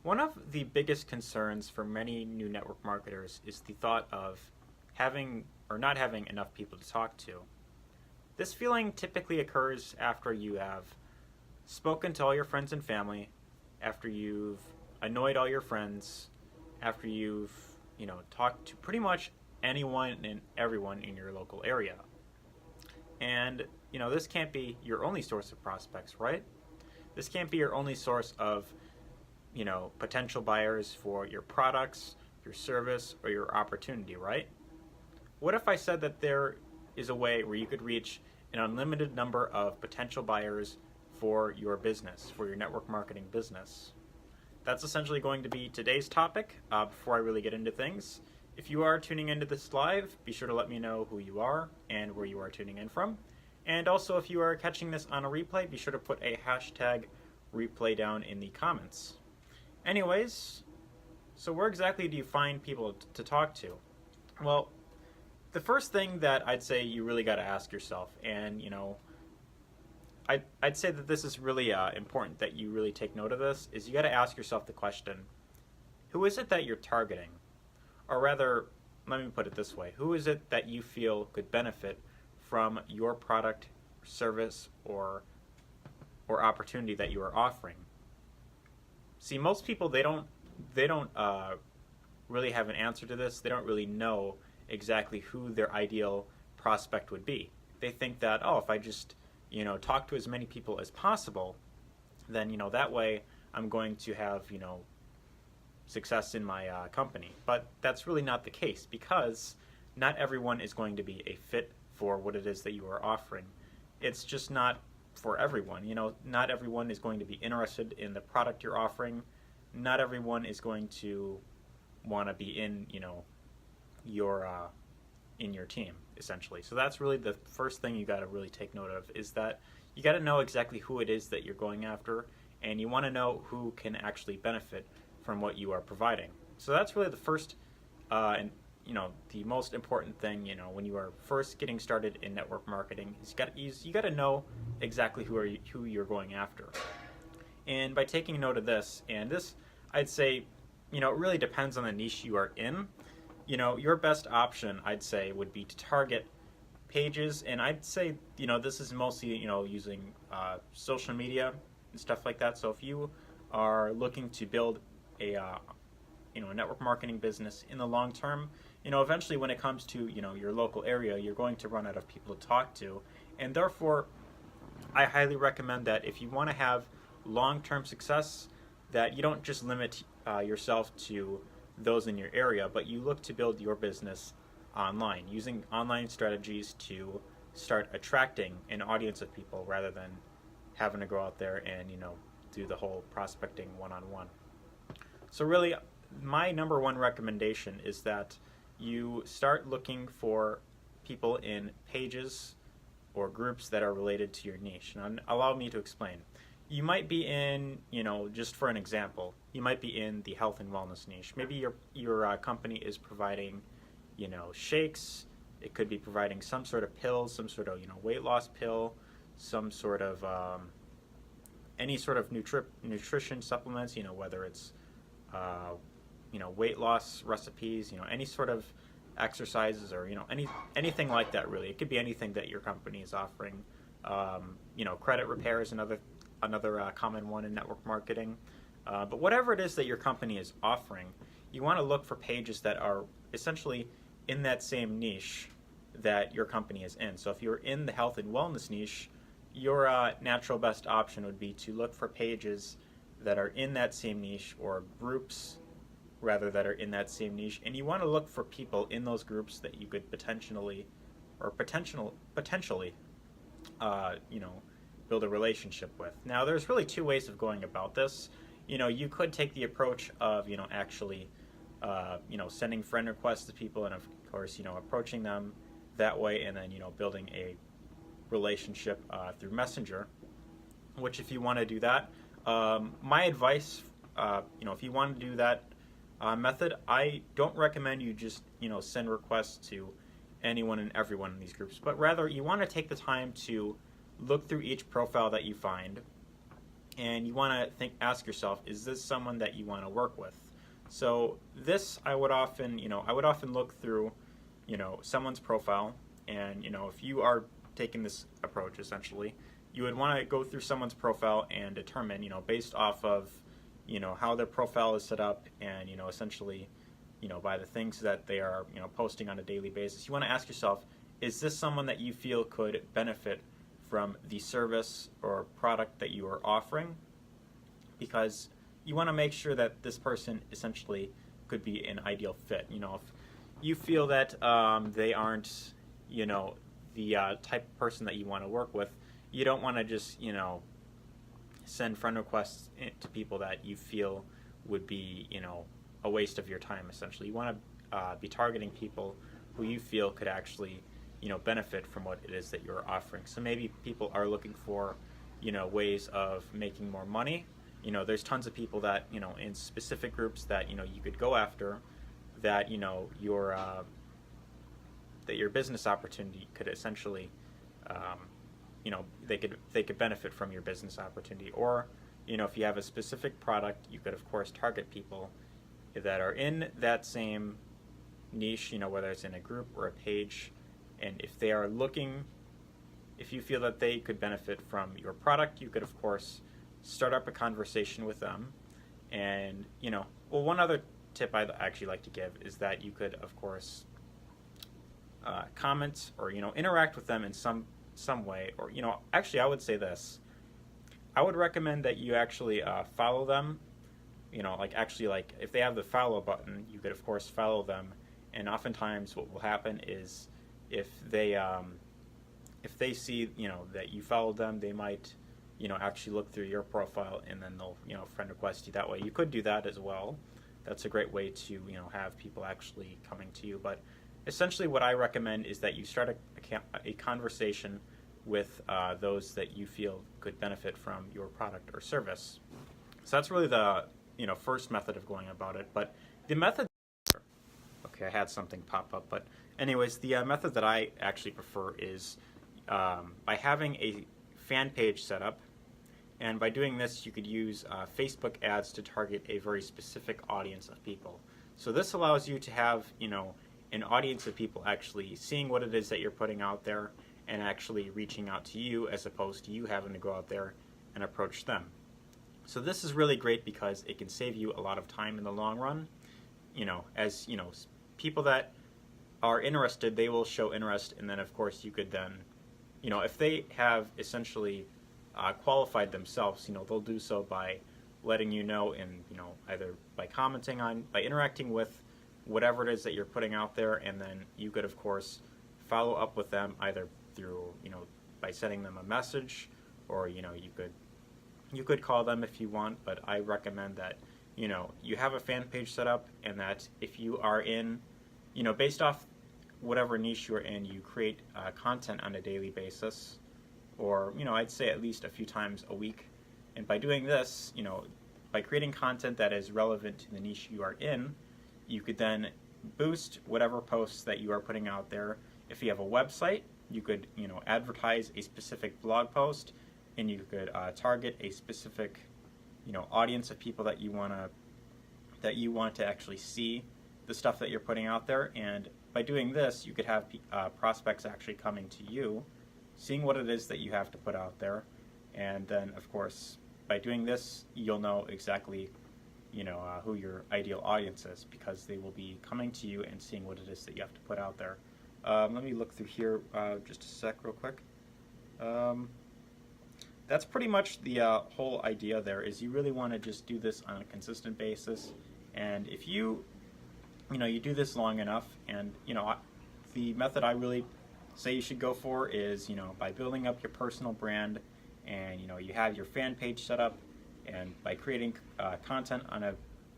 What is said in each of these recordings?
One of the biggest concerns for many new network marketers is the thought of having or not having enough people to talk to. This feeling typically occurs after you have spoken to all your friends and family, after you've annoyed all your friends, after you've, talked to pretty much anyone and everyone in your local area. And, this can't be your only source of prospects, right? This can't be your only source of potential buyers for your products, your service, or your opportunity, right? What if I said that there is a way where you could reach an unlimited number of potential buyers for your business, for your network marketing business? That's essentially going to be today's topic. Before I really get into things, if you are tuning into this live, be sure to let me know who you are and where you are tuning in from. And also, if you are catching this on a replay, be sure to put a hashtag replay down in the comments. Anyways, so where exactly do you find people to talk to? Well, the first thing that I'd say you really got to ask yourself, and I'd say that this is really important that you really take note of this, is you got to ask yourself the question, who is it that you're targeting? Or rather, let me put it this way, who is it that you feel could benefit from your product, service, or opportunity that you are offering? See, most people, they don't really have an answer to this. They don't really know exactly who their ideal prospect would be. They think that, if I just, talk to as many people as possible, then, that way I'm going to have, success in my company. But that's really not the case, because not everyone is going to be a fit for what it is that you are offering. It's just not for everyone. Not everyone is going to be interested in the product you're offering. Not everyone is going to want to be in, your team, essentially. So that's really the first thing you got to really take note of, is that you got to know exactly who it is that you're going after, and you want to know who can actually benefit from what you are providing. So that's really the first and the most important thing, when you are first getting started in network marketing, is you got to know exactly who you're going after. And by taking note of this, and this, I'd say, it really depends on the niche you are in. Your best option, I'd say, would be to target pages, and I'd say, this is mostly, using social media and stuff like that. So if you are looking to build a network marketing business in the long term, eventually when it comes to, your local area, you're going to run out of people to talk to. And therefore, I highly recommend that if you want to have long-term success, that you don't just limit yourself to those in your area, but you look to build your business online, using online strategies to start attracting an audience of people rather than having to go out there and, do the whole prospecting one-on-one. So really, my number one recommendation is that you start looking for people in pages or groups that are related to your niche. Now, allow me to explain. You might be in, just for an example, you might be in the health and wellness niche. Maybe your company is providing, shakes. It could be providing some sort of pill, some sort of, weight loss pill, some sort of, any sort of nutrition supplements, whether it's weight loss recipes, any sort of exercises, or anything like that. Really, it could be anything that your company is offering. Credit repair is another common one in network marketing. But whatever it is that your company is offering, you want to look for pages that are essentially in that same niche that your company is in. So if you're in the health and wellness niche, your natural best option would be to look for pages that are in that same niche, or groups rather that are in that same niche, and you want to look for people in those groups that you could potentially build a relationship with. Now, there's really two ways of going about this. You could take the approach of actually sending friend requests to people, and of course approaching them that way, and then building a relationship through Messenger. Which, if you want to do that, my advice, if you want to do that method, I don't recommend you just send requests to anyone and everyone in these groups, but rather you want to take the time to look through each profile that you find, and you want to ask yourself, is this someone that you want to work with? So this, I would often look through, someone's profile, and if you are taking this approach, essentially, you would want to go through someone's profile and determine, based off of, how their profile is set up, and essentially, by the things that they are, posting on a daily basis, you want to ask yourself, is this someone that you feel could benefit from the service or product that you are offering? Because you want to make sure that this person essentially could be an ideal fit. If you feel that they aren't, the type of person that you want to work with, you don't want to just, send friend requests to people that you feel would be, a waste of your time, essentially. You want to be targeting people who you feel could actually, benefit from what it is that you're offering. So maybe people are looking for, ways of making more money. There's tons of people that, in specific groups that, you could go after, that, that your business opportunity could essentially, they could benefit from your business opportunity. Or, if you have a specific product, you could, of course, target people that are in that same niche, whether it's in a group or a page. And if they are looking, if you feel that they could benefit from your product, you could, of course, start up a conversation with them. And, one other tip I'd actually like to give is that you could, of course, comment or, interact with them in some way. Or, actually, I would say this. I would recommend that you actually follow them. If they have the follow button, you could, of course, follow them. And oftentimes what will happen is if they see, that you followed them, they might, actually look through your profile, and then they'll, friend request you that way. You could do that as well. That's a great way to, have people actually coming to you. But essentially what I recommend is that you start a conversation with those that you feel could benefit from your product or service. So that's really the, first method of going about it. But the method... Okay, I had something pop up. But anyways, the method that I actually prefer is by having a fan page set up. And by doing this, you could use Facebook ads to target a very specific audience of people. So this allows you to have, an audience of people actually seeing what it is that you're putting out there and actually reaching out to you, as opposed to you having to go out there and approach them. So this is really great because it can save you a lot of time in the long run. As people that are interested, they will show interest, and then of course you could then, if they have essentially qualified themselves, they'll do so by letting you know, and either by commenting on, by interacting with whatever it is that you're putting out there, and then you could, of course, follow up with them either through, by sending them a message, or you could call them if you want. But I recommend that you have a fan page set up, and that if you are in, based off whatever niche you're in, you create content on a daily basis, or I'd say at least a few times a week. And by doing this, by creating content that is relevant to the niche you are in, you could then boost whatever posts that you are putting out there. If you have a website, you could advertise a specific blog post, and you could target a specific audience of people that you want to actually see the stuff that you're putting out there. And by doing this, you could have prospects actually coming to you, seeing what it is that you have to put out there. And then, of course, by doing this, you'll know exactly who your ideal audience is, because they will be coming to you and seeing what it is that you have to put out there. Let me look through here just a sec real quick. That's pretty much the whole idea there, is you really want to just do this on a consistent basis. And if you do this long enough, and the method I really say you should go for is by building up your personal brand, and you have your fan page set up, and by creating content on a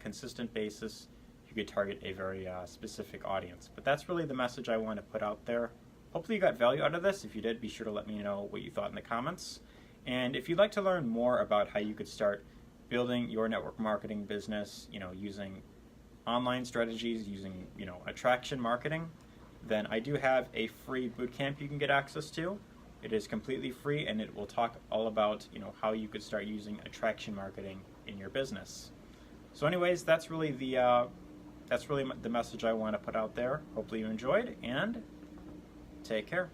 consistent basis, you could target a very specific audience. But that's really the message I want to put out there. Hopefully you got value out of this. If you did, be sure to let me know what you thought in the comments. And if you'd like to learn more about how you could start building your network marketing business, using online strategies, using attraction marketing, then I do have a free bootcamp you can get access to. It is completely free, and it will talk all about how you could start using attraction marketing in your business. So anyways, that's really the message I want to put out there. Hopefully you enjoyed, and take care.